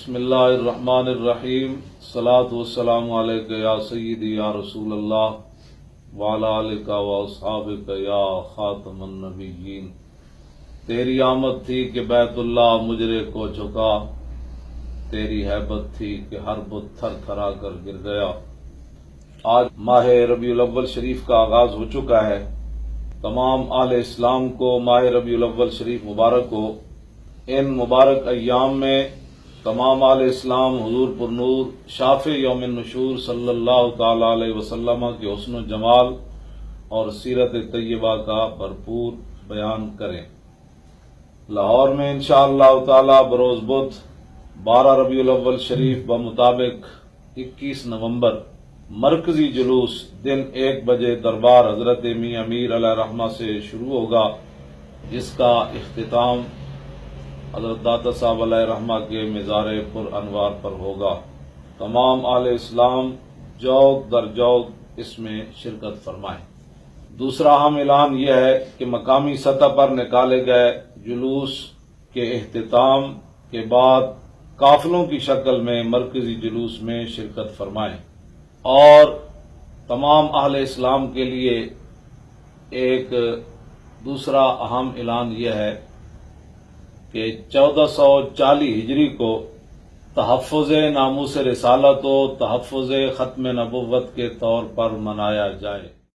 بسم اللہ الرحمن الرحیم، الصلاۃ والسلام علیک یا سیدی یا رسول اللہ وعلی آلک و اصحابک یا خاتم النبیین۔ تیری آمد تھی کہ بیت اللہ مجرے کو جھکا، تیری ہیبت تھی کہ ہر بت تھر تھرا کر گر گیا۔ آج ماہ ربیع الاول شریف کا آغاز ہو چکا ہے۔ تمام اہل اسلام کو ماہ ربیع الاول شریف مبارک ہو۔ ان مبارک ایام میں تمام اہل اسلام حضور پر نور شافع یوم النشور صلی اللہ تعالی علیہ وسلم کے حسن و جمال اور سیرت طیبہ کا بھرپور بیان کریں۔ لاہور میں انشاءاللہ تعالی بروز بدھ 12 ربیع الاول شریف بمطابق 21 نومبر مرکزی جلوس دن 1 بجے دربار حضرت میاں امیر علیہ رحمہ سے شروع ہوگا، جس کا اختتام حضرت داتا صاحب علیہ رحمہ کے مزار پر انوار پر ہوگا۔ تمام اہل اسلام جوق در جوق اس میں شرکت فرمائیں۔ دوسرا اہم اعلان یہ ہے کہ مقامی سطح پر نکالے گئے جلوس کے اختتام کے بعد قافلوں کی شکل میں مرکزی جلوس میں شرکت فرمائیں۔ اور تمام اہل اسلام کے لیے ایک دوسرا اہم اعلان یہ ہے کہ 1440 ہجری کو تحفظ ناموس رسالت و تحفظ ختم نبوت کے طور پر منایا جائے۔